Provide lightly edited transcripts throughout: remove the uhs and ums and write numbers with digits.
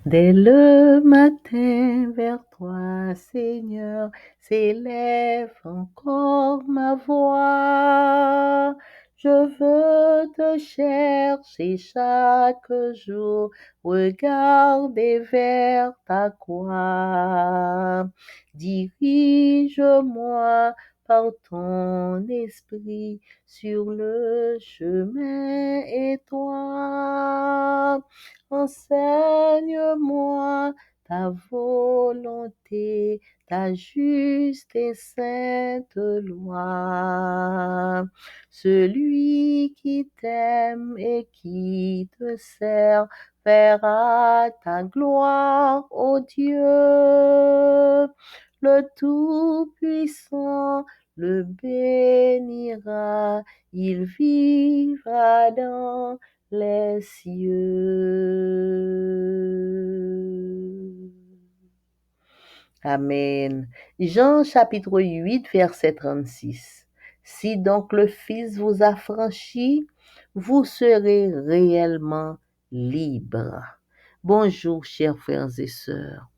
Dès le matin vers toi, Seigneur, s'élève encore ma voix. Je veux te chercher chaque jour, regarder vers ta croix. Dirige-moi par ton esprit sur le chemin étroit. Enseigne-moi ta volonté, ta juste et sainte loi. Celui qui t'aime et qui te sert verra ta gloire, ô Dieu. Le Tout-Puissant le bénira, il vivra dans les cieux. Amen. Jean chapitre 8, verset 36. Si donc le Fils vous a franchi, vous serez réellement libres. Bonjour, chers frères et sœurs.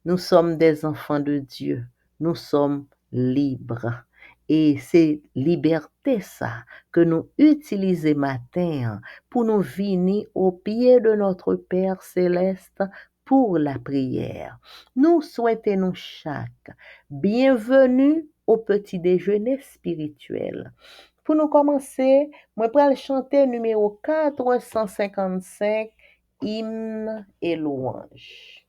Nous sommes des enfants de Dieu. Nous sommes libres. Et c'est liberté ça que nous utilisons matin pour nous venir au pied de notre Père céleste pour la prière. Nous souhaitons chaque bienvenue au petit déjeuner spirituel. Pour nous commencer, moi vais chanter numéro 455, hymne et louange.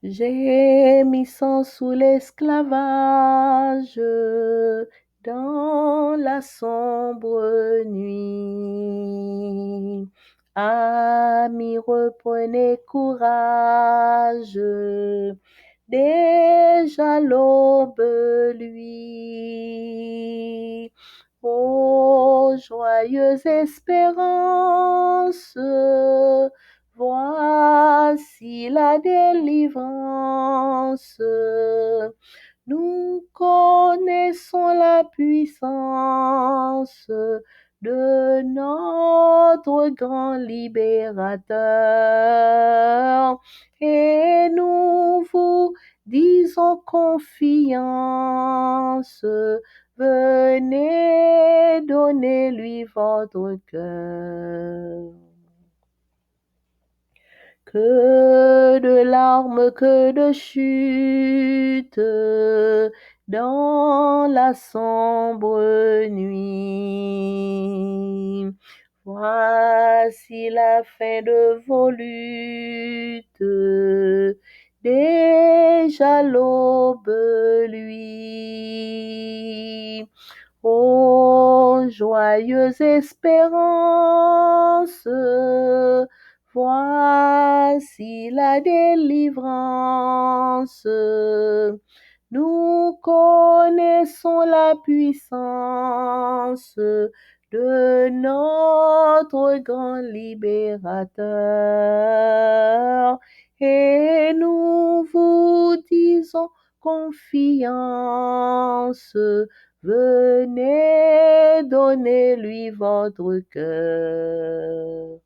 Gémissant sous l'esclavage, dans la sombre nuit. Amis, reprenez courage, déjà l'aube luit. Ô joyeuse espérance, voici la délivrance. Nous connaissons la puissance de notre grand libérateur et nous vous disons confiance. Venez donner-lui votre cœur. Que de larmes, que de chutes dans la sombre nuit. Voici la fin de vos luttes, déjà l'aube luit. Ô joyeuse espérance, voici la délivrance. Nous connaissons la puissance de notre grand libérateur et nous vous disons confiance. Venez donner-lui votre cœur.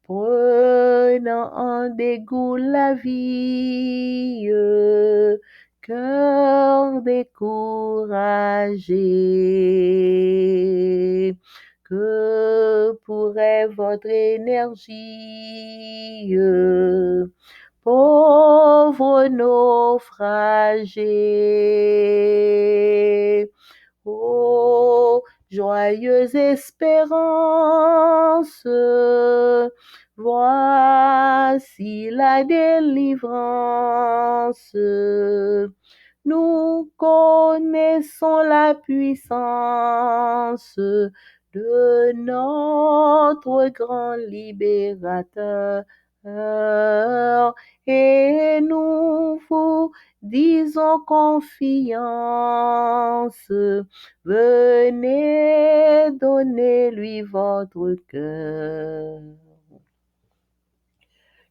Prenant en dégoût la vie, cœur découragé, que pourrait votre énergie, pauvre naufragé. Ô joyeuse espérance, voici la délivrance. Nous connaissons la puissance de notre grand libérateur et nous vous disons confiance. Venez donner-lui votre cœur.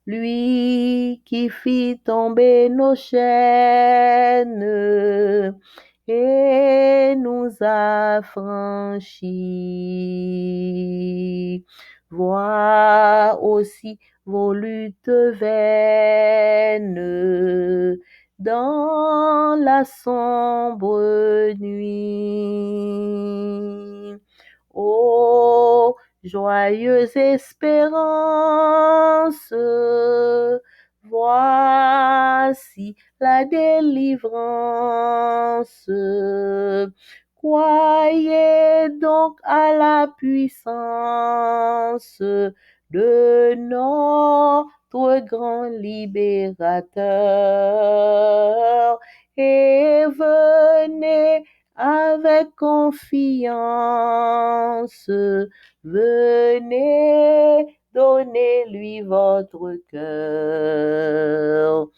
Lui qui fit tomber nos chaînes et nous a franchis. vois aussi vos luttes vaines dans la sombre nuit. Ô joyeuse espérance, voici la délivrance. Croyez donc à la puissance de notre grand libérateur et venez avec confiance, venez donnez-lui votre cœur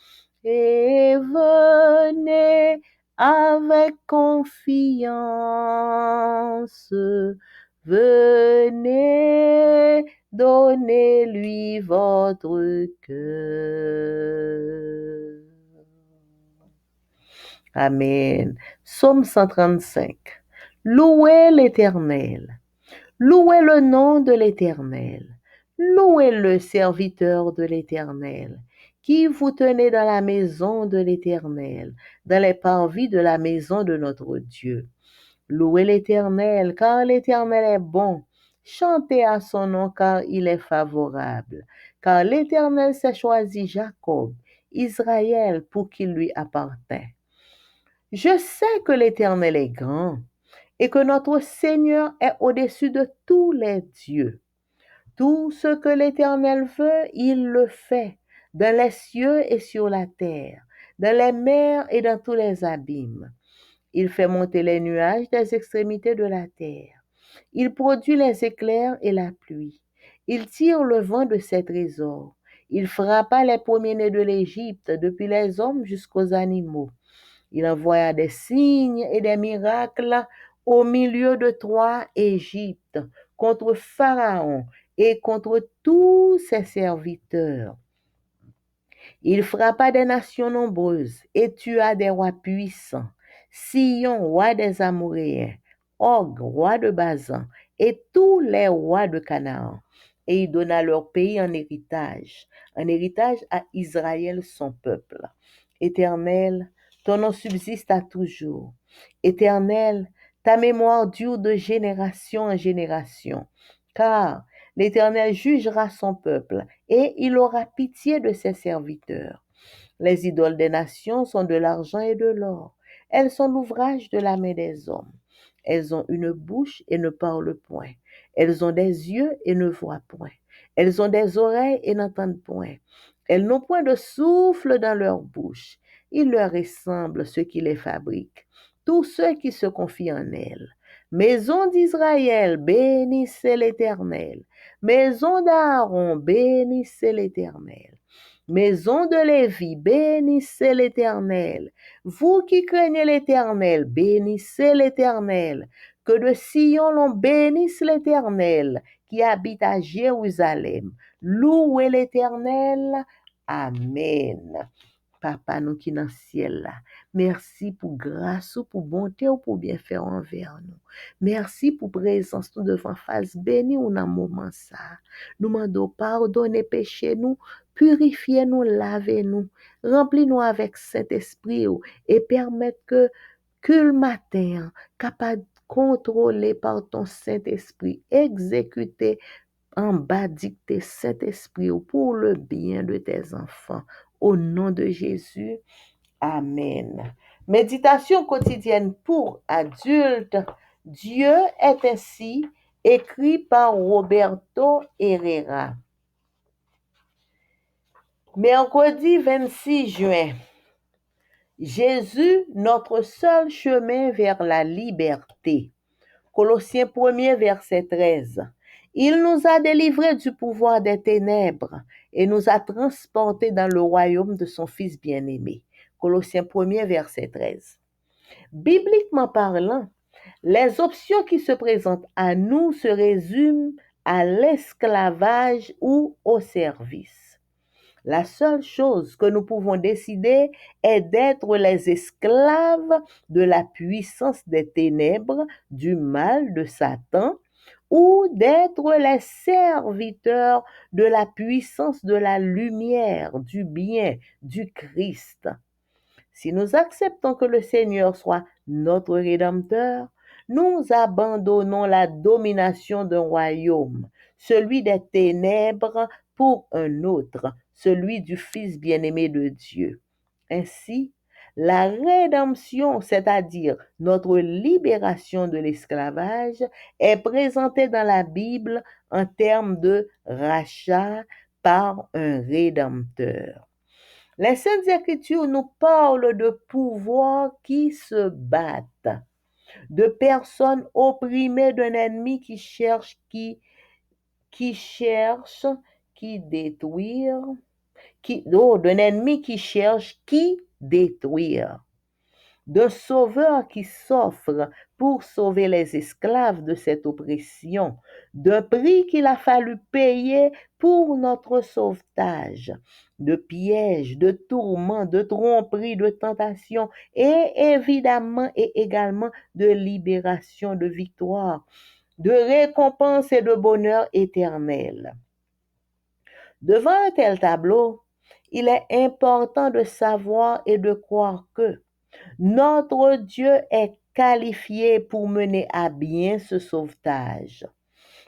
et venez avec confiance, venez donnez-lui votre cœur. Amen. Psaume 135. Louez l'Éternel. Louez le nom de l'Éternel. Louez le serviteur de l'Éternel, qui vous tenez dans la maison de l'Éternel, dans les parvis de la maison de notre Dieu. Louez l'Éternel, car l'Éternel est bon. Chantez à son nom, car il est favorable. Car l'Éternel s'est choisi Jacob, Israël, pour qu'il lui appartint. Je sais que l'Éternel est grand et que notre Seigneur est au-dessus de tous les dieux. Tout ce que l'Éternel veut, il le fait, dans les cieux et sur la terre, dans les mers et dans tous les abîmes. Il fait monter les nuages des extrémités de la terre. Il produit les éclairs et la pluie. Il tire le vent de ses trésors. Il frappa les premiers-nés de l'Égypte, depuis les hommes jusqu'aux animaux. Il envoya des signes et des miracles au milieu de toi, Égypte, contre Pharaon et contre tous ses serviteurs. Il frappa des nations nombreuses et tua des rois puissants, Sihon, roi des Amoréens, Og, roi de Basan, et tous les rois de Canaan. Et il donna leur pays en héritage à Israël son peuple. Éternel, ton nom subsiste à toujours. Éternel, ta mémoire dure de génération en génération, car l'Éternel jugera son peuple et il aura pitié de ses serviteurs. Les idoles des nations sont de l'argent et de l'or. Elles sont l'ouvrage de la main des hommes. Elles ont une bouche et ne parlent point. Elles ont des yeux et ne voient point. Elles ont des oreilles et n'entendent point. Elles n'ont point de souffle dans leur bouche. Il leur ressemble ceux qui les fabriquent, tous ceux qui se confient en elles. Maison d'Israël, bénissez l'Éternel. Maison d'Aaron, bénissez l'Éternel. Maison de Lévi, bénissez l'Éternel. Vous qui craignez l'Éternel, bénissez l'Éternel. Que de Sion l'on bénisse l'Éternel, qui habite à Jérusalem. Louez l'Éternel. Amen. Papa nous qui dans le ciel là, merci pour grâce ou pour bonté ou pour bien faire envers nous. Merci pour présence nous devant face béni ou dans moment ça. Nous demandons pardonner péché nous, purifier nous, laver nous, remplis nous avec Saint-Esprit et permettre que le matin, capable de contrôler par ton Saint-Esprit, exécuter en bas dicté Saint-Esprit pour le bien de tes enfants. Au nom de Jésus, Amen. Méditation quotidienne pour adultes. Dieu est ainsi, écrit par Roberto Herrera. Mercredi 26 juin. Jésus, notre seul chemin vers la liberté. Colossiens 1er, verset 13. Il nous a délivrés du pouvoir des ténèbres et nous a transportés dans le royaume de son Fils bien-aimé. Colossiens 1er, verset 13. Bibliquement parlant, les options qui se présentent à nous se résument à l'esclavage ou au service. La seule chose que nous pouvons décider est d'être les esclaves de la puissance des ténèbres, du mal de Satan, ou d'être les serviteurs de la puissance de la lumière, du bien, du Christ. Si nous acceptons que le Seigneur soit notre Rédempteur, nous abandonnons la domination d'un royaume, celui des ténèbres, pour un autre, celui du Fils bien-aimé de Dieu. Ainsi, la rédemption, c'est-à-dire notre libération de l'esclavage, est présentée dans la Bible en termes de rachat par un Rédempteur. Les Saintes Écritures nous parlent de pouvoirs qui se battent, de personnes opprimées d'un ennemi qui cherche, qui détruire, d'un ennemi qui cherche qui détruire, d'un sauveur qui s'offre pour sauver les esclaves de cette oppression, d'un prix qu'il a fallu payer pour notre sauvetage, de pièges, de tourments, de tromperies, de tentations et évidemment et également de libération, de victoire, de récompense et de bonheur éternel. Devant un tel tableau, il est important de savoir et de croire que notre Dieu est qualifié pour mener à bien ce sauvetage.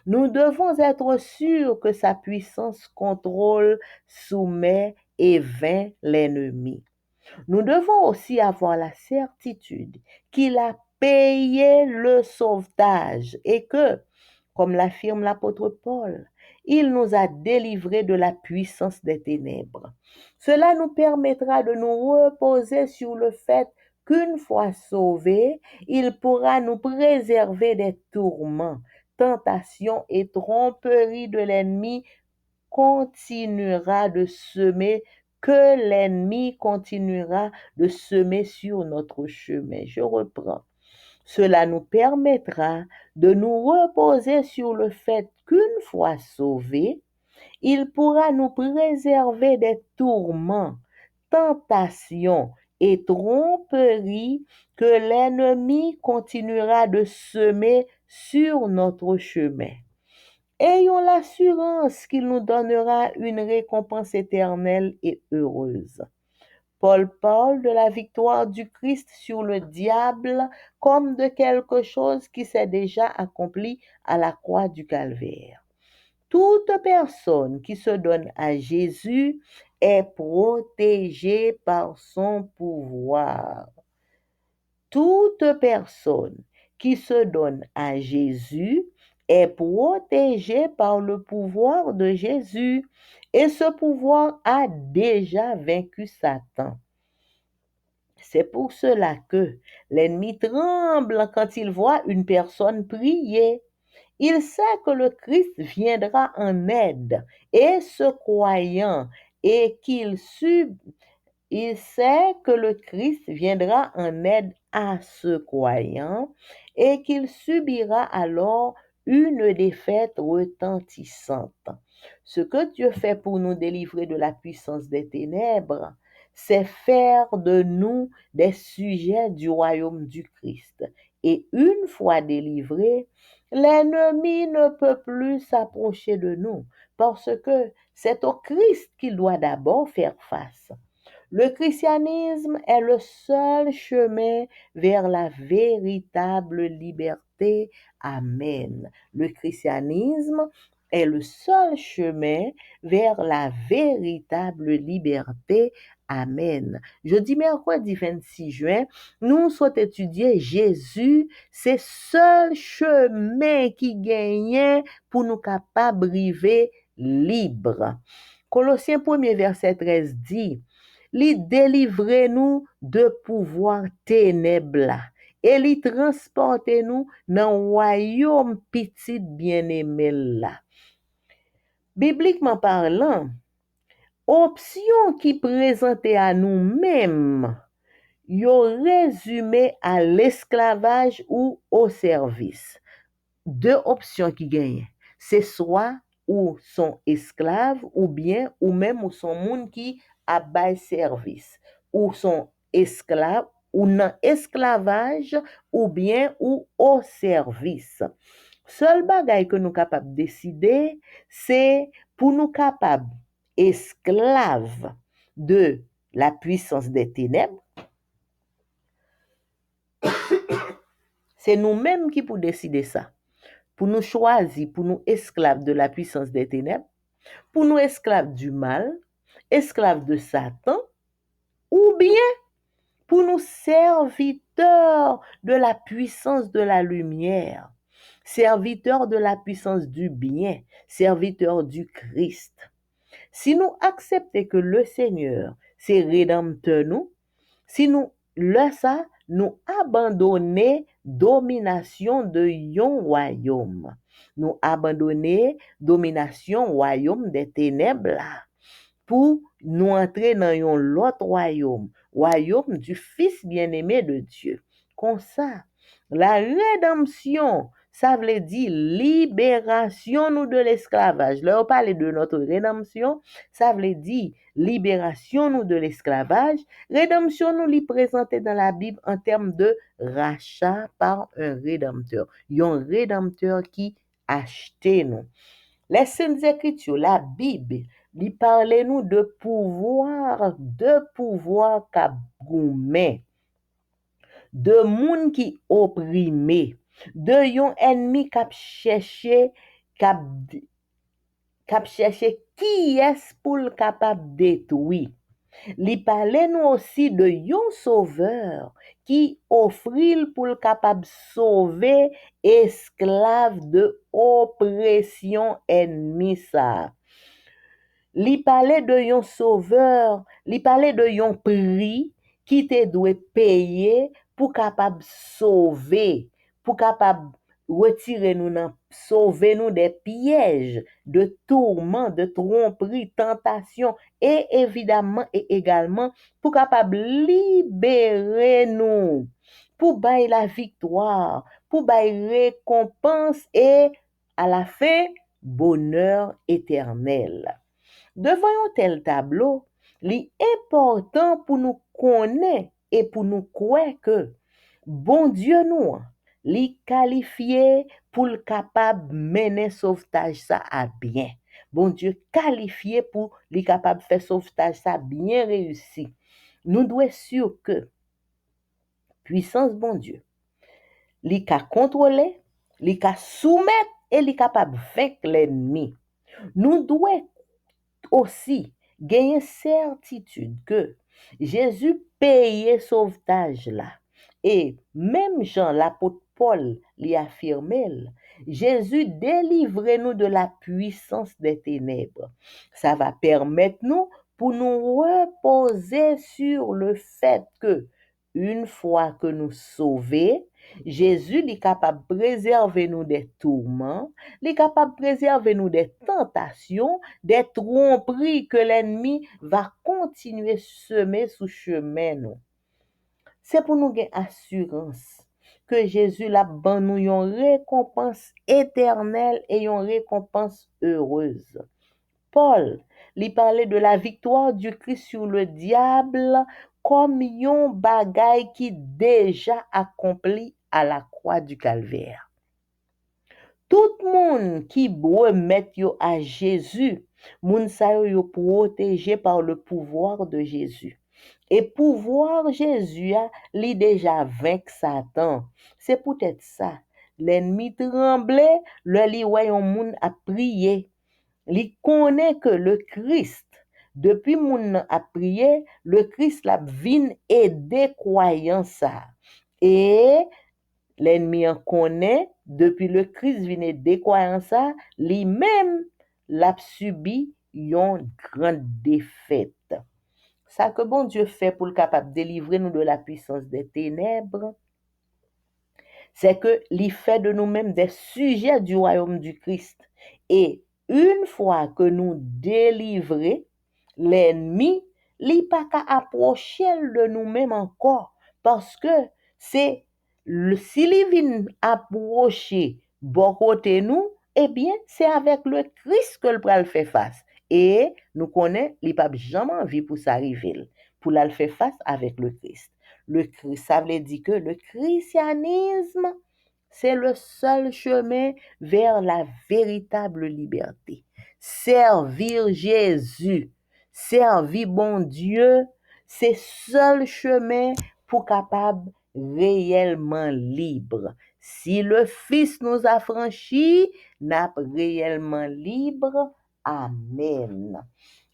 Nous devons être sûrs que sa puissance contrôle, soumet et vainc l'ennemi. Nous devons aussi avoir la certitude qu'il a payé le sauvetage et que, comme l'affirme l'apôtre Paul, il nous a délivrés de la puissance des ténèbres. Cela nous permettra de nous reposer sur le fait qu'une fois sauvés, il pourra nous préserver des tourments, tentations et tromperies de l'ennemi continuera de semer, que l'ennemi continuera de semer sur notre chemin. Je reprends. Cela nous permettra de nous reposer sur le fait qu'une fois sauvés, il pourra nous préserver des tourments, tentations et tromperies que l'ennemi continuera de semer sur notre chemin. Ayons l'assurance qu'il nous donnera une récompense éternelle et heureuse. Paul parle de la victoire du Christ sur le diable comme de quelque chose qui s'est déjà accompli à la croix du Calvaire. Toute personne qui se donne à Jésus est protégée par son pouvoir. Toute personne qui se donne à Jésus est protégée par le pouvoir de Jésus et ce pouvoir a déjà vaincu Satan. C'est pour cela que l'ennemi tremble quand il voit une personne prier. Il sait que le Christ viendra en aide et ce croyant et il sait que le Christ viendra en aide à ce croyant et qu'il subira alors une défaite retentissante. Ce que Dieu fait pour nous délivrer de la puissance des ténèbres, c'est faire de nous des sujets du royaume du Christ. Et une fois délivrés, l'ennemi ne peut plus s'approcher de nous parce que c'est au Christ qu'il doit d'abord faire face. Le christianisme est le seul chemin vers la véritable liberté. Amen. Le christianisme est le seul chemin vers la véritable liberté. Amen. Jeudi mercredi 26 juin, nous souhaitons étudier Jésus, c'est seul chemin qui gagne pour nous capables de vivre libre. Colossiens 1er verset 13 dit, li délivre nous de pouvoir ténèbres et li transporte nous dans royaume petit bien-aimé là. Bibliquement parlant, option qui présentait à nous-mêmes, yo résumé à l'esclavage ou au service. Deux options qui gagnent. C'est soit ou sont esclaves ou bien ou même ou sont moun qui a bay service ou sont esclaves ou non esclavage ou bien ou au service. Seul bagay que nous capables décider, c'est pour nous capables esclaves de la puissance des ténèbres. C'est nous-mêmes qui pour décider ça. Pour nous choisir, pour nous esclaves de la puissance des ténèbres, pour nous esclaves du mal, esclaves de Satan, ou bien pour nous serviteurs de la puissance de la lumière, serviteurs de la puissance du bien, serviteurs du Christ. Si nous acceptons que le Seigneur, c'est rédempteur nous, si nous le ça, nous abandonner domination de yon royaume. Nous abandonner domination royaume des ténèbres là, pour nous entrer dans un autre royaume, royaume du Fils bien-aimé de Dieu. Comme ça, la rédemption, ça veut dire libération nous de l'esclavage. Là, on parle de notre rédemption, ça veut dire libération nous de l'esclavage. Rédemption nous l'y présentée dans la Bible en termes de rachat par un rédempteur. Un rédempteur qui achetait nous. Les Saintes Écritures, la Bible, lui parlez nous de pouvoir qu'a goumé, de moun qui opprimé, de yon ennemi k'ap cherché qui est pour le capable détruire. Li parle nous aussi de yon sauveur qui offrit pour le capable sauver esclave de oppression ennemi ça. Li parle de yon sauveur, li parle de yon prix qui te doit payer pour capable sauver, pour capable retirer nous sauver nous des pièges, de tourments, de tromperies, tentations et évidemment et également pour capable libérer nous, pour bailler la victoire, pour bailler récompense et à la fin bonheur éternel. Devant un tel tableau, l'important pour nous connaître et pour nous croire que bon Dieu nous li qualifié pour le capable mener sauvetage ça à bien. Bon Dieu qualifié pour li capable faire sauvetage ça bien réussi. Nous devons sûr que puissance bon Dieu, li ka contrôler, li ka soumettre et li capable vaincre l'ennemi. Nous devons aussi gagner certitude que Jésus payait sauvetage là. Et même Jean, l'apôtre Paul, l'y affirmait, Jésus délivre nous de la puissance des ténèbres. Ça va permettre nous pour nous reposer sur le fait que une fois que nous sauvés, Jésus est capable de préserver nous des tourments, il est capable de préserver nous des tentations, des tromperies que l'ennemi va continuer à semer sous chemin nous. C'est pour nous gagner assurance que Jésus l'a ban nous une récompense éternelle et une récompense heureuse. Paul, lui parlait de la victoire du Christ sur le diable comme un bagay qui déjà accompli à la croix du calvaire. Tout monde qui remet yo à Jésus, moun sa yo protégé par le pouvoir de Jésus. Et pouvoir Jésus a li déjà vaincu Satan. C'est peut-être ça. L'ennemi tremblait, le li voyant moun a prié. Li connaît que le Christ, depuis moun a prié, le Christ la vin aider croyant ça. Et l'ennemi en connaît, depuis le Christ vin aider croyant ça, lui-même l'a subi une grande défaite. Ça que bon Dieu fait pour le capable délivrer nous de la puissance des ténèbres, c'est que il fait de nous-mêmes des sujets du royaume du Christ. Et une fois que nous délivrés, l'ennemi, il pas qu'à approcher de nous-mêmes encore. Parce que c'est s'il vient approcher bon côté nous, eh bien, c'est avec le Christ que le pral fait face. Et nous connaissons, il pas jamais envie pour s'arriver, pour le faire face avec le Christ. Le Christ, ça veut dire que le christianisme, C'est le seul chemin vers la véritable liberté. Servir Jésus, servir bon Dieu, c'est seul chemin pour capable réellement libre. Si le Fils nous a franchis, n'a réellement libre. Amen.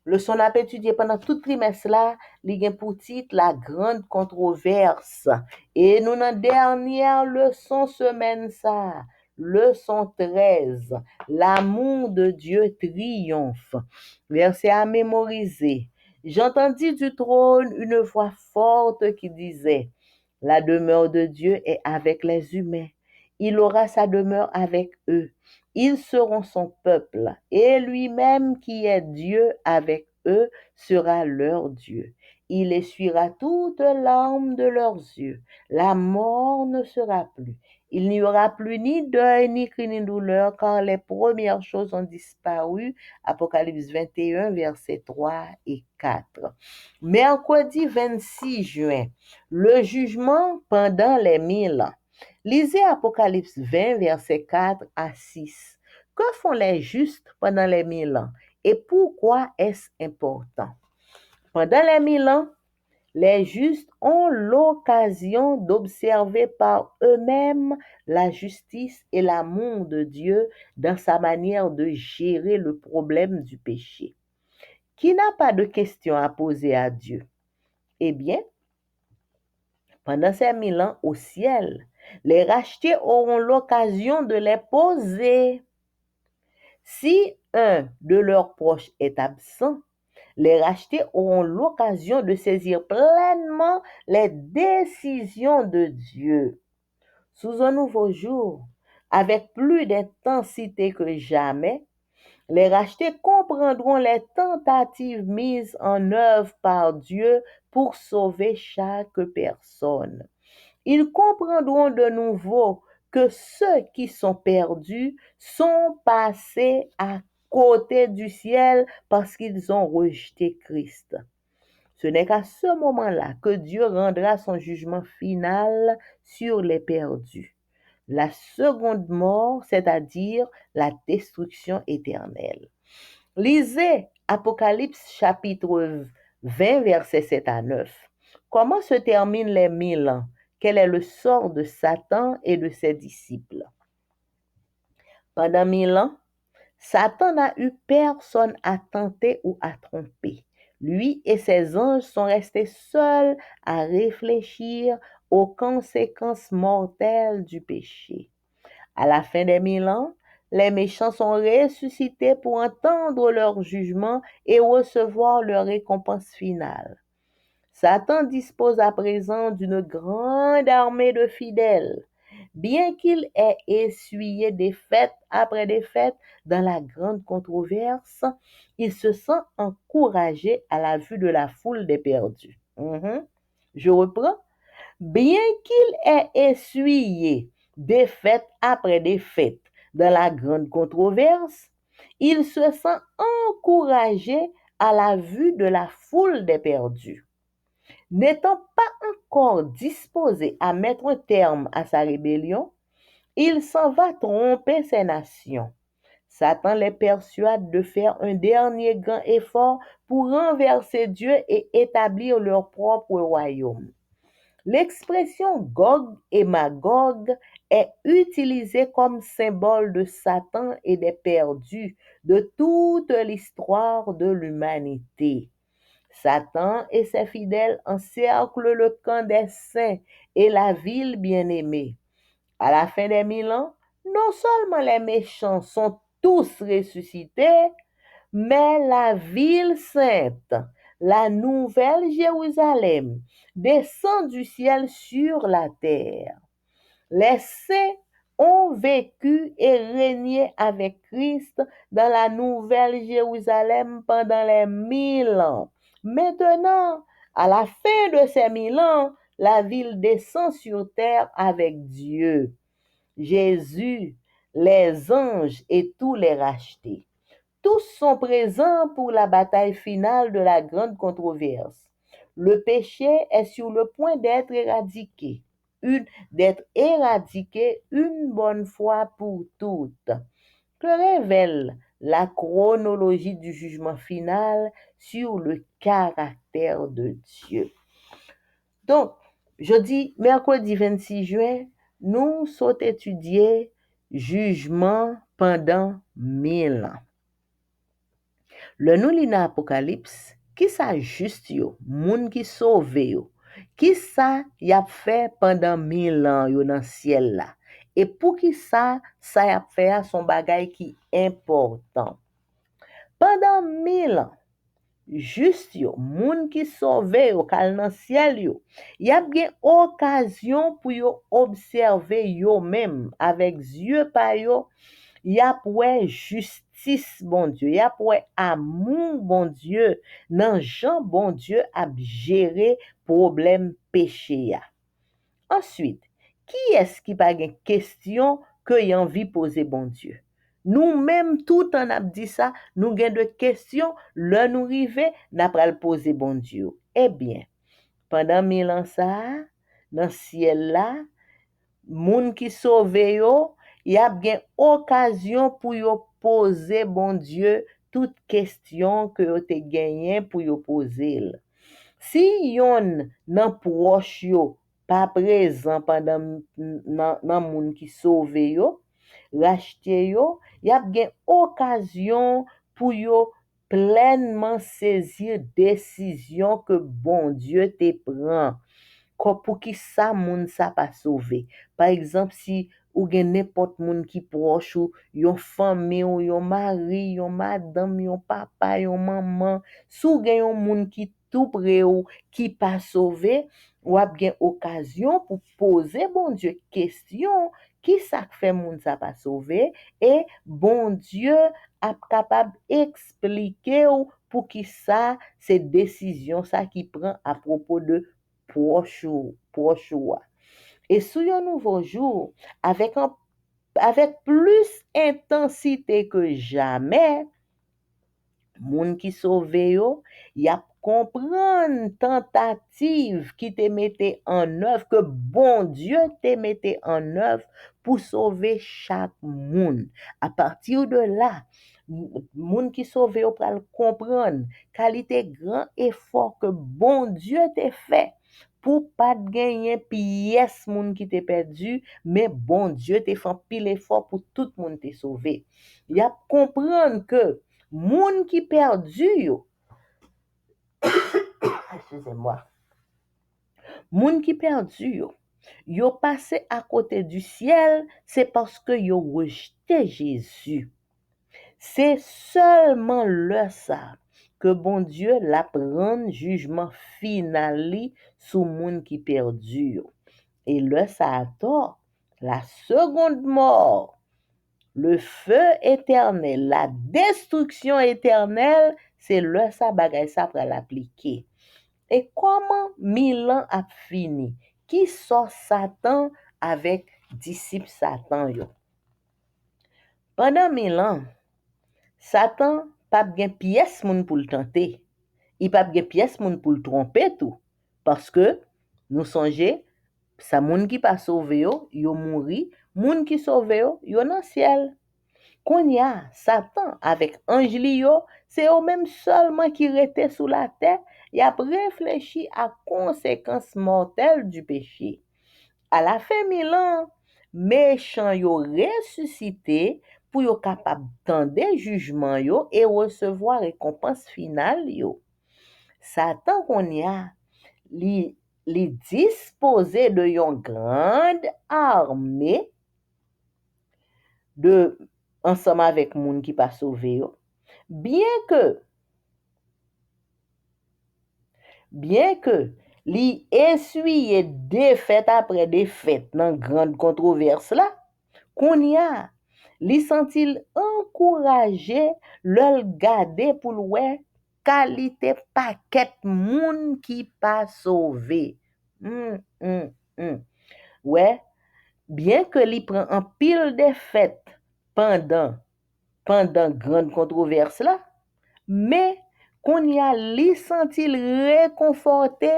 Leçon n'a pas étudié pendant tout trimestre là, li gen pour titre la grande controverse. Et nous dans dernière leçon semaine ça, leçon 13, l'amour de Dieu triomphe. Verset à mémoriser. J'entendis du trône une voix forte qui disait, la demeure de Dieu est avec les humains. Il aura sa demeure avec eux. Ils seront son peuple, et lui-même qui est Dieu avec eux sera leur Dieu. Il essuiera toutes larmes de leurs yeux. La mort ne sera plus. Il n'y aura plus ni deuil, ni cri, ni douleur, car les premières choses ont disparu. Apocalypse 21, versets 3 et 4. Mercredi 26 juin, le jugement pendant les 1000 ans. Lisez Apocalypse 20, versets 4 à 6. Que font les justes pendant les 1000 ans et pourquoi est-ce important? Pendant les 1000 ans, les justes ont l'occasion d'observer par eux-mêmes la justice et l'amour de Dieu dans sa manière de gérer le problème du péché. Qui n'a pas de questions à poser à Dieu? Eh bien, pendant ces 1000 ans au ciel, les rachetés auront l'occasion de les poser. Si un de leurs proches est absent, les rachetés auront l'occasion de saisir pleinement les décisions de Dieu. Sous un nouveau jour, avec plus d'intensité que jamais, les rachetés comprendront les tentatives mises en œuvre par Dieu pour sauver chaque personne. Ils comprendront de nouveau que ceux qui sont perdus sont passés à côté du ciel parce qu'ils ont rejeté Christ. Ce n'est qu'à ce moment-là que Dieu rendra son jugement final sur les perdus. La seconde mort, c'est-à-dire la destruction éternelle. Lisez Apocalypse chapitre 20, versets 7 à 9. Comment se terminent les 1000 ans? Quel est le sort de Satan et de ses disciples? Pendant 1000 ans, Satan n'a eu personne à tenter ou à tromper. Lui et ses anges sont restés seuls à réfléchir aux conséquences mortelles du péché. À la fin des 1000 ans, les méchants sont ressuscités pour entendre leur jugement et recevoir leur récompense finale. Satan dispose à présent d'une grande armée de fidèles. Bien qu'il ait essuyé défaite après défaite dans la grande controverse, il se sent encouragé à la vue de la foule des perdus. Je reprends. Bien qu'il ait essuyé défaite après défaite dans la grande controverse, il se sent encouragé à la vue de la foule des perdus. N'étant pas encore disposé à mettre un terme à sa rébellion, il s'en va tromper ses nations. Satan les persuade de faire un dernier grand effort pour renverser Dieu et établir leur propre royaume. L'expression Gog et Magog est utilisée comme symbole de Satan et des perdus de toute l'histoire de l'humanité. Satan et ses fidèles encerclent le camp des saints et la ville bien-aimée. À la fin des 1000 ans, non seulement les méchants sont tous ressuscités, mais la ville sainte, la nouvelle Jérusalem, descend du ciel sur la terre. Les saints ont vécu et régné avec Christ dans la nouvelle Jérusalem pendant les 1000 ans. Maintenant, à la fin de ces 1000 ans, la ville descend sur terre avec Dieu, Jésus, les anges et tous les rachetés. Tous sont présents pour la bataille finale de la grande controverse. Le péché est sur le point d'être éradiqué. d'être éradiqué une bonne fois pour toutes. Que révèle la chronologie du jugement final sur le caractère de Dieu? Donc, jeudi, mercredi 26 juin, nous sommes étudiés jugement pendant 1000 ans. Le nou li nan Apocalypse, ki sa juste yo, moun ki sauve yo, ki sa yap fe pendant 1000 ans yo nan ciel la. Et pour ki sa yap fe a son bagay ki important. Pendant 1000 ans, juste yo, moun ki sauve yo, kal nan ciel yo, yap gen occasion pour yo observer yo même avec yeux pa yo, yap wè justice bon Dieu, yap wè amour bon Dieu, nan jan bon Dieu ap géré problème péché ya. Ensuite, qui est-ce qui pa gen question que y envie poser bon Dieu? Nous-mêmes, tout en ap dit ça, nous gen de questions, le nous rive, n'a pral poser bon Dieu. Eh bien, pendant 1000 ans ça, dans ciel là, moun qui sauve yo, y ap gen occasion pour yo poser bon Dieu toute question que yo te genyen pour yo poser. Si yon nan proche yo pas présent pendant nan moun qui sauve yo, racheté yo, y ap gen occasion pour yo pleinement saisir décision que bon Dieu te prend. Pour qui ça moun sa pas sauvé. Par exemple, si ou gen n'importe moun qui proche ou yon famille ou yon mari, yon madame, yon papa, yon maman, sou gen yon moun qui tout près ou qui pas sauvé, ou ap gen occasion pour poser bon Dieu question qui ça fait moun sa pas sauvé et bon Dieu ap capable expliquer ou pour qui ça c'est décision ça qui prend à propos de proche ou. Et sous un nouveau jour, avec plus intensité que jamais, moun qui sauve yo, y a comprendre tentative qui te mette en œuvre, que bon Dieu te mette en œuvre pour sauver chaque moun. À partir de là, moun qui sauve yo pral comprendre qualité grand effort que bon Dieu te fait pour pas gagner pièce moun qui te perdu, mais bon Dieu te fait pile effort pour tout moun te sauvé. Y a comprendre que moun qui perdu yo, excusez-moi, moun qui perdu yo passé à côté du ciel, c'est parce que yo rejeté Jésus. C'est seulement le ça que bon Dieu la prend jugement final sous moun qui perdu yo. Et le ça tort, la seconde mort, le feu éternel, la destruction éternelle, c'est le ça bagay ça pour l'appliquer. Et comment 1000 ans a fini? Qui sort Satan avec disciples Satan yo? Pendant 1000 ans, Satan pas gen pièce moun pour le tenter. Il pas gen pièce moun pour le tromper tout. Parce que nous songeons, ça moun qui pas sauvé yo mouri, moun qui sauvé yo dans ciel. Qu'on y a Satan avec ange li yo, c'est eux même seulement qui rete sous la terre, y a réfléchi à conséquences mortelles du péché. À la fin 1000 ans, méchants yo ressuscité pour yo capable tendre jugement yo et recevoir récompense finale yo. Satan qu'on y a li disposé de yon grande armée de ensemble avec moun qui pas sauvé yo. Bien que li essuie défaite après défaite dans grande controverse là, qu'on y a li sentil encouragé le garder pour le qualité paquet moun qui pas sauvé. Ouais, bien que li prend un pile défaite pendant grande controverse là, mais qu'on y a li sentil réconforté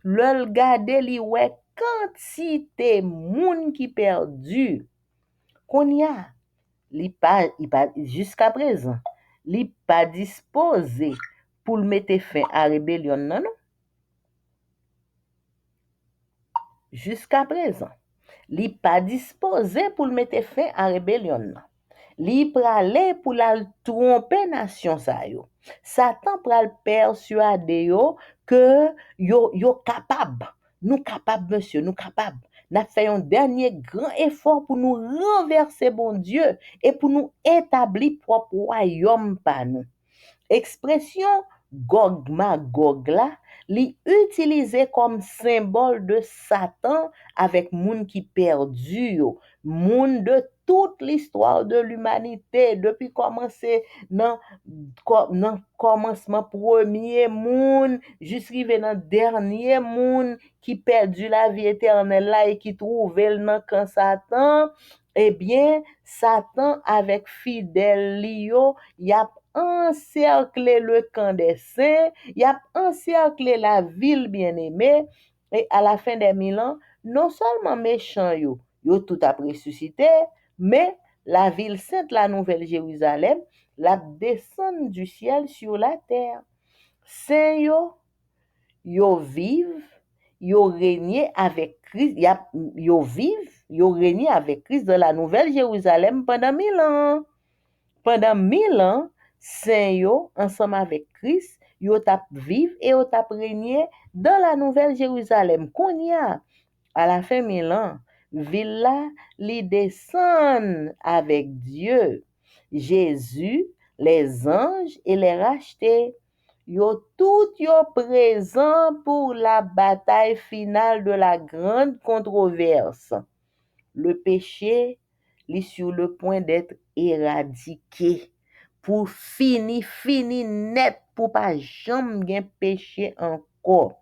le garder li ouais quantité moun qui perdu qu'on y a il pas jusqu'à présent il pas disposé pour le mettre fin à rébellion non non jusqu'à présent il pas disposé pour le mettre fin à rébellion non li prale pour la tromper nation sa yo Satan pral persuader yo que yo capable nous capable monsieur nous capable n'a fait un dernier grand effort pour nous renverser bon Dieu et pour nous établir propre royaume par nous expression Gog Magog là li utilisé comme symbole de Satan avec moun qui perdu yo, moun de toute l'histoire de l'humanité depuis commencer dans commencement premier moun jusqu'arrivé dans dernier moun qui perdu la vie éternelle là et qui trouve dans camp Satan eh bien Satan avec fidèle lio y a encerclé le camp des saints, il a encerclé la ville bien-aimée, et à la fin des 1000 ans, non seulement méchants yo tout a ressuscité, mais la ville sainte, la nouvelle Jérusalem, la descend du ciel sur la terre. Saint yo vivent, yo régné avec Christ, yo vivent, yo régné avec Christ dans la nouvelle Jérusalem pendant 1000 ans. Pendant 1000 ans, saint yo, ensemble avec Christ, yo tap vive et yo tap régné dans la nouvelle Jérusalem. Qu'on y a, à la fin 1000 ans, ville là, li descend avec Dieu, Jésus, les anges et les rachetés. Yo tout yo présent pour la bataille finale de la grande controverse. Le péché est sur le point d'être éradiqué pour fini net pour pas jamais péché encore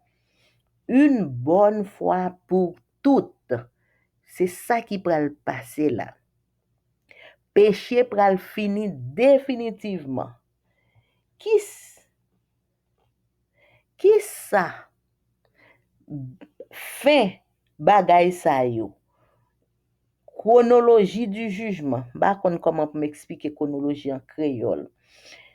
une bonne fois pour toutes. C'est ça qui pral passer là. Péché pral fini définitivement. Qui ça fin bagay sa yo? Chronologie du jugement. Ba kon comment m'expliquer chronologie en créole.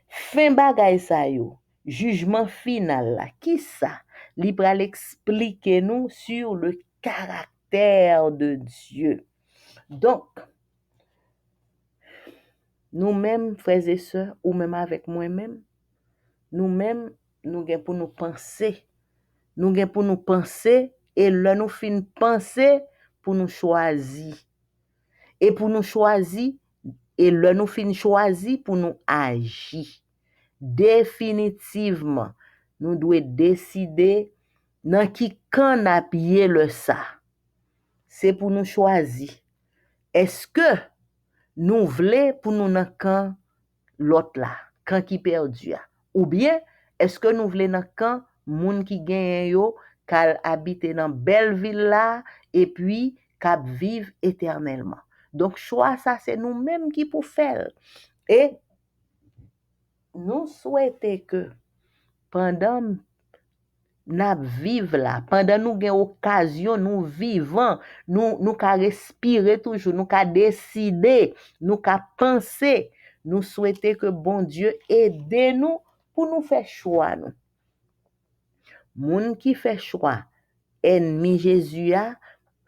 Fin bagay sa yo. Jugement final là. Qui ça? Li pral expliquer nous sur le caractère de Dieu. Donc, nous-mêmes, frères et sœurs, ou même avec moi-même, nous-mêmes, nous gen pour nous penser. Nous gen pour nous penser et là nous fin penser pour nous choisir. Et pour nous choisir, et là nous fin choisir pour nous agir. Définitivement, nous devons décider dans qui camp appuyer le ça. C'est pour nous choisir. Est-ce que nous voulons pour nous dans camp l'autre là, camp qui perdu ou bien est-ce que nous voulons dans camp moun qui gagne yo k'al habiter dans belle ville là et puis k'ap vivre éternellement. Donc choix ça c'est nous-mêmes qui pour faire et nous souhaitons que pendant n'a vivre là pendant nous gain occasion nous vivant nous ka respirer toujours nous ka décider nous ka penser nous souhaiter que bon Dieu aide nous pour nous faire choix nous moun qui fait choix ennemi Jésus a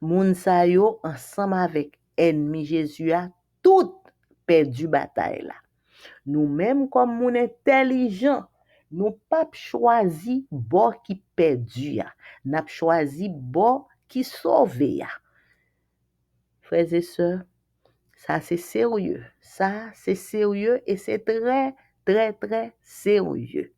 moun sa yo ensemble avec ennemi Jésus a tout perdu bataille là nous-mêmes comme moun intelligent nous pas choisi bon qui perdu ya n'a choisi bon qui sauvé ya frères et sœurs ça c'est sérieux et c'est très très très sérieux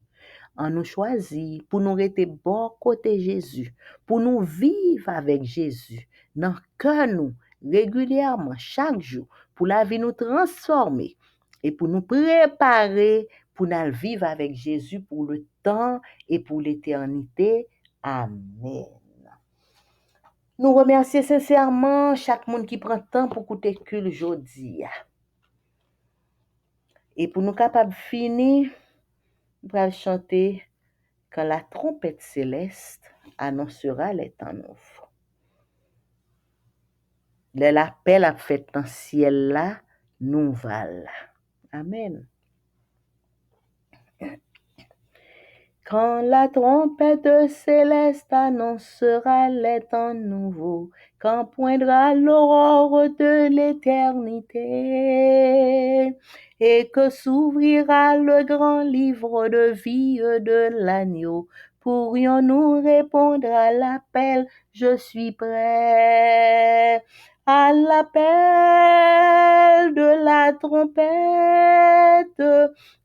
on nous choisit pour nous rester bon côté Jésus pour nous vivre avec Jésus dans cœur nous régulièrement chaque jour pour la vie nous transformer et pour nous préparer pour nous vivre avec Jésus pour le temps et pour l'éternité. Amen. Nous remercions sincèrement chaque monde qui prend temps pour écouter cul aujourd'hui. Et pour nous capables de finir, nous allons chanter quand la trompette céleste annoncera les temps nouveaux. l'appel a fait dans le ciel là, nous val. Amen. Quand la trompette céleste annoncera les temps nouveaux, quand poindra l'aurore de l'éternité, et que s'ouvrira le grand livre de vie de l'agneau, pourrions-nous répondre à l'appel, je suis prêt. À l'appel de la trompette,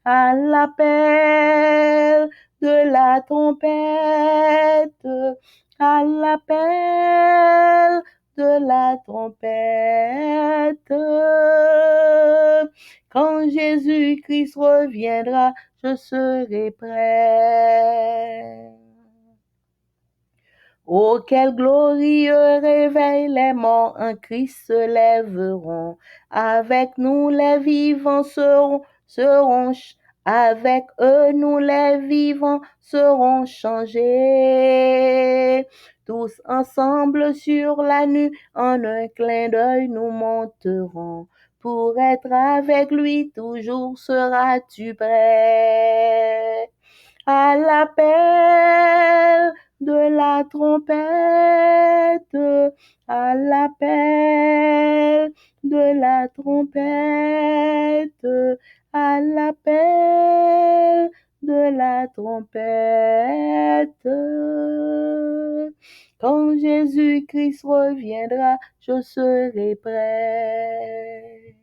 à l'appel de la trompette, à l'appel de la trompette. Quand Jésus-Christ reviendra, je serai prêt. Oh, quel glorieux réveil, les morts en Christ se lèveront. Avec nous, les vivants seront avec eux, nous les vivants serons changés. Tous ensemble sur la nue, en un clin d'œil, nous monterons. Pour être avec lui, toujours seras-tu prêt. À l'appel de la trompette, à l'appel de la trompette, à l'appel de la trompette. Quand Jésus-Christ reviendra, je serai prêt.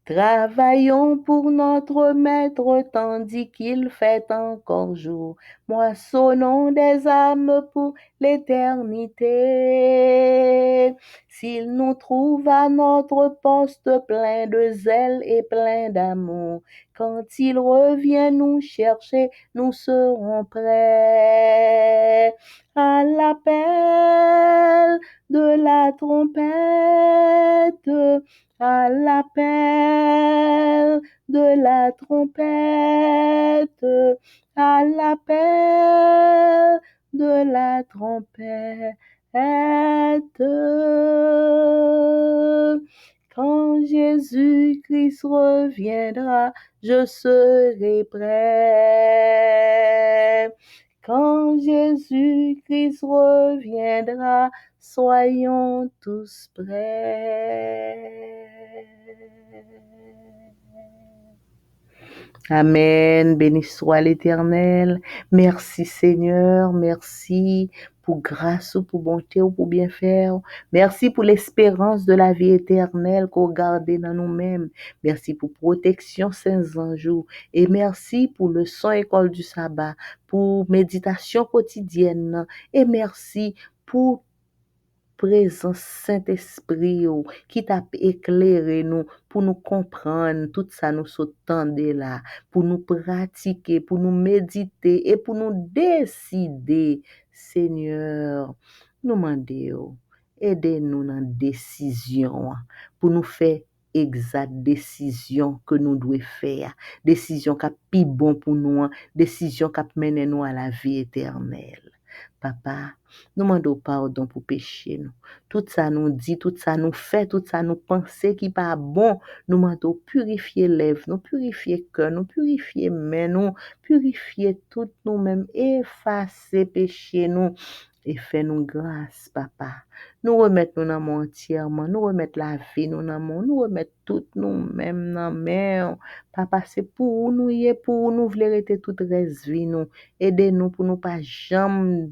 Travaillons pour notre maître tandis qu'il fait encore jour. Moissonnons des âmes pour l'éternité. S'il nous trouve à notre poste plein de zèle et plein d'amour, quand il revient nous chercher, nous serons prêts. À l'appel de la trompette, à l'appel de la trompette, à l'appel de la trompette. Quand Jésus-Christ reviendra, je serai prêt. Quand Jésus-Christ reviendra, soyons tous prêts. Amen. Béni soit l'Éternel. Merci Seigneur. Merci pour grâce ou pour bonté ou pour bien faire. Merci pour l'espérance de la vie éternelle qu'on garde dans nous-mêmes. Merci pour protection saints anges. Et merci pour le son école du sabbat, pour méditation quotidienne. Et merci pour présence Saint-Esprit qui t'a éclairé nous pour nous comprendre tout ça nous s'entendait là, pour nous pratiquer, pour nous méditer et pour nous décider. Seigneur, nous demandons, aidez-nous dans la décision pour nous faire exacte décision que nous devons faire, décision qui est plus bon pour nous, décision qui mène nous à la vie éternelle. Papa, nous demandons pardon pour péché nous. Tout ça nous dit, tout ça nous fait, tout ça nous pense qui pas bon. Nous demandons purifier lèvres, nous purifier cœur, nous purifier main, nous purifier tout nous-mêmes, effacer péché nous et faire nous grâce, papa. Nous remettre nous dans mon entièrement, nous remettre la vie nous dans mon, nous remettre tout nous-mêmes dans main. Papa, c'est pour nous, y est pour nous, vouloir rester toute reste vie nous. Aidez-nous pour nous pas jamais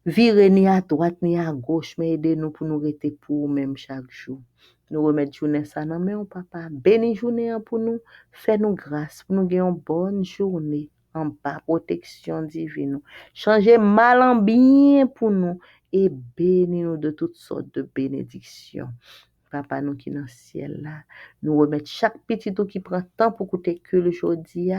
virer ni à droite ni à gauche, mais aidez-nous pour nous rester pour nous-mêmes chaque jour. Nous remettre journée ça dans main, papa. Béni journée pour nous, fais-nous grâce pour nous gagner une bonne journée en bas, protection divine. Changez mal en bien pour nous et bénis-nous de toutes sortes de bénédictions. Papa nous qui dans le ciel là, nous remettre chaque petit tout qui prend temps pour écouter que le aujourd'hui,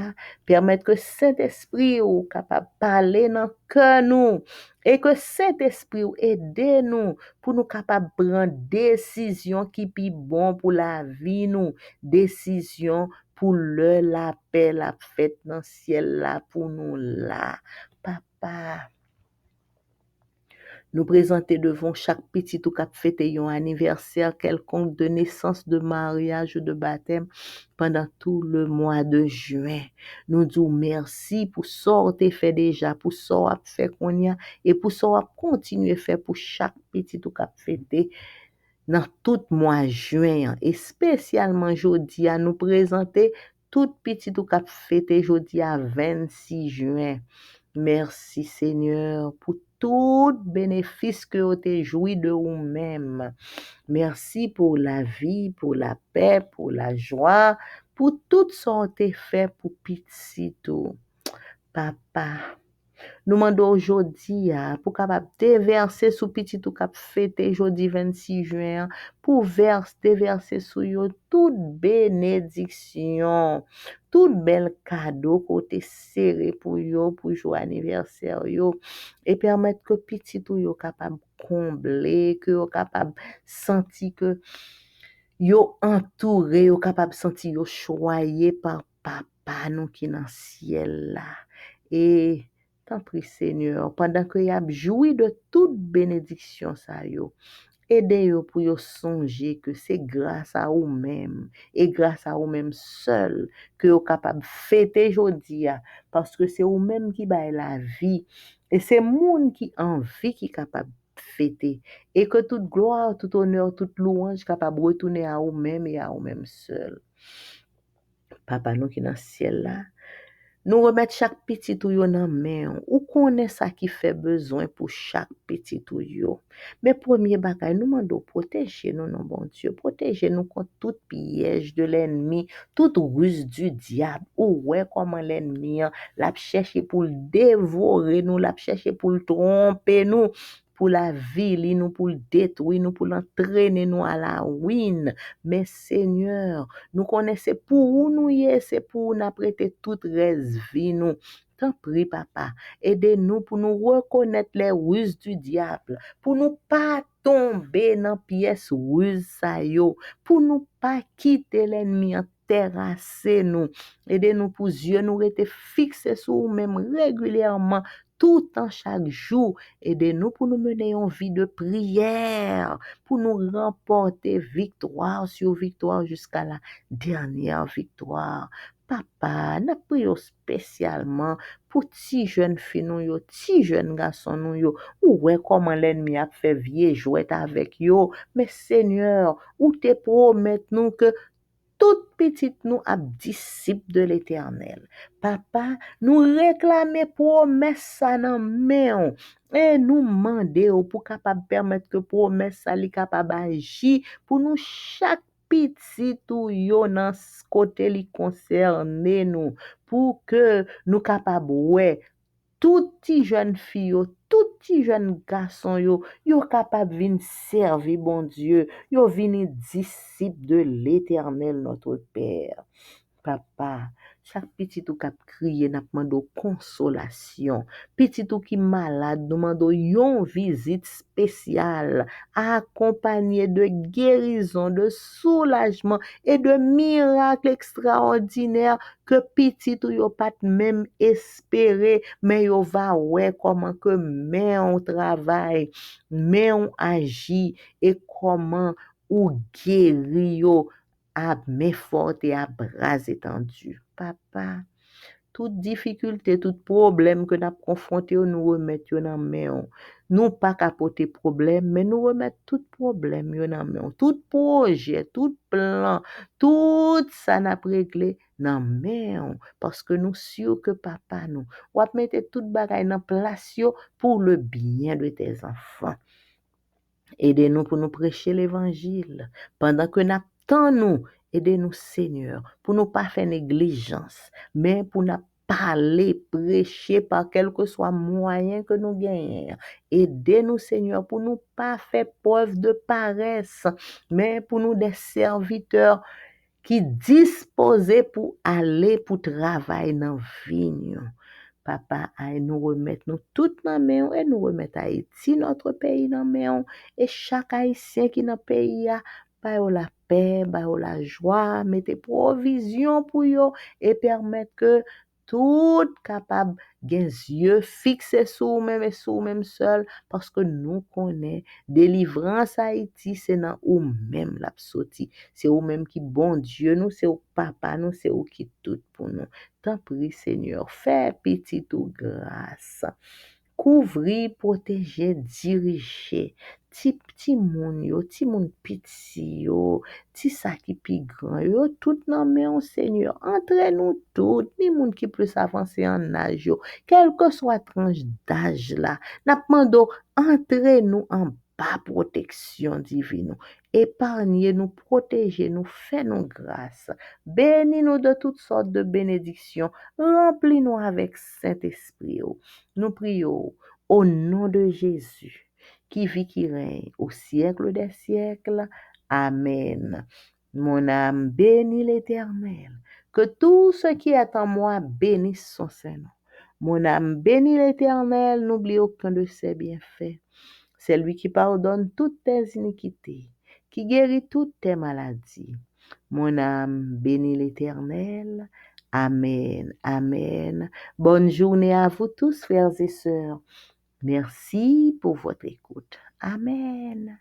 permettre que Saint-Esprit ou capable de parler dans le cœur nous et que Saint-Esprit aide nous pour nous capable de prendre décision qui plus bon pour la vie nous, décision pour l'appel à fait dans le ciel là pour nous là. Papa, Nous présenter devant chaque petit ou cap fêté un anniversaire quelconque de naissance, de mariage ou de baptême pendant tout le mois de juin. Nous disons merci pour ça que fait déjà, pour ça que fait qu'on y a et pour ça que continuer à faire pour chaque petit ou cap fêté dans tout mois juin et spécialement jeudi à nous présenter tout petit ou cap fêté jeudi à 26 juin. Merci Seigneur pour tout bénéfice que vous avez joui de vous-même. Merci pour la vie, pour la paix, pour la joie, pour tout ce que vous fait pour petit tout. Papa, nous demandons aujourd'hui pour capable déverser sous petit ou cap fêter jeudi 26 juin pour déverser sous yo toute bénédiction, tout bel cadeau côté serré pour yo pour jour anniversaire yo et permettre que petit ou yo capable combler, que yo capable sentir que yo entouré, yo capable sentir yo choyé par papa nous qui dans ciel là. Et tant prie Seigneur, pendant que y a joui de toute bénédiction ça yo, aidez yo pour yo songer que c'est grâce à vous-même et grâce à vous-même seul que vous capable fêter aujourd'hui parce que c'est vous-même qui baille la vie et c'est monde qui en vie qui capable fêter et que toute gloire, tout honneur, toute louange capable retourner à vous-même et à vous-même seul. Papa nous qui dans le ciel là, nous remettre chaque petit ou yo dans main ou connaît ça qui fait besoin pour chaque petit ou yo. Mais premier bagay nous demandons protéger nous non bon Dieu, protéger nous contre tout piège de l'ennemi, toute ruse du diable. Ou ouais comment l'ennemi l'a chercher pour le dévorer nous, l'a chercher pour le tromper nous. Pour la vie, nous pour le détruire, nous pour l'entraîner nous à la ruine. Mais Seigneur, nous connaissons pour où nous y est, c'est pour nous prêter toute reste vie nous. T'en prie, papa, aidez-nous pour nous reconnaître les ruses du diable, pour nous pas tomber dans pièce ruse ça yo, pour nous pas quitter l'ennemi en terrasser nous. Aidez-nous pour yeux nous rester fixés sur nous-mêmes régulièrement, tout en chaque jour. Aidez-nous pour nous mener une vie de prière, pour nous remporter victoire sur victoire jusqu'à la dernière victoire. Papa, nous prions spécialement pour ti jeunes filles nous yo, ti jeunes garçons nous yo. Ou ouais comment l'ennemi a fait vieux jouer avec yo. Mais Seigneur, ou te promettre nous que toute petite nous a disciple de l'Éternel. Papa, nous réclamer promesse ça dans main et nous demander pour capable permettre que promesse ça li capable agir pour nous chaque petit ou yo dans côté li concerné nous pour que nous capable ouais tout petit jeune fille yo, tout petit jeune garçon yo capable vinn servir bon Dieu, yo vinn disciple de l'Éternel notre Père. Papa, chaque petit ou cap crier n'a demando consolation. Petit ou qui malade nous demando yon visite spéciale accompagnée de guérison, de soulagement et de miracles extraordinaires que petit ou yo pas même espérer mais yo va ouais comment que mais on travaille, mais on agit et comment ou guéri yo à main forte et à bras étendus. Papa, toute difficulté, tout problème que nous avons confronté, nous remettons dans main. Nous pas capoter problème, mais nous remettons tout problème dans main. Tout projet, tout plan, tout ça n'a réglé dans main. Parce que nous sûrs que papa nous, va mettre toute bagaille dans place pour le bien de tes enfants. Aidez-nous pour nous prêcher l'évangile. Pendant que nous attendons, aidez-nous Seigneur, pour ne pas faire négligence, mais pour nous parler, prêcher par quel que soit moyen que nous gagnons. Aidez-nous Seigneur pour nous pas faire preuve de paresse, mais pour nous des serviteurs qui disposés pour aller pour travailler dans la vigne. Papa, nous remettre nous tout dans main et nous remettre Haïti, notre pays dans main et chaque haïtien qui dans pays a ba la paix, ba la joie, mettez provision pour yo et permettre que tout capable gen yeux fixés sur ou-même et sur ou-même seul parce que nous connaît délivrance Haïti c'est dans ou même la sorti c'est ou même qui bon Dieu nous c'est ou papa nous c'est ou qui tout pour nous tant prie Seigneur fais petit ou grâce couvrir, protéger, diriger. Ti moun yo, ti moun piti yo, ti sa ki pi gran yo, tout nan men yon Seigneur. Entre nous tout, ni moun ki plus avancé en âge yo, quel que soit tranche d'âge là, n'a mando entre nous en bas protection divine. Épargnez-nous, protégez-nous, fais-nous grâce. Bénis-nous de toutes sortes de bénédictions. Remplis-nous avec Saint-Esprit. Nous prions au nom de Jésus, qui vit, qui règne au siècle des siècles. Amen. Mon âme bénit l'Éternel. Que tout ce qui est en moi bénisse son Saint-Nom. Mon âme bénit l'Éternel, n'oublie aucun de ses bienfaits. C'est lui qui pardonne toutes tes iniquités, qui guérit toutes tes maladies. Mon âme bénit l'Éternel. Amen. Amen. Bonne journée à vous tous, frères et sœurs. Merci pour votre écoute. Amen.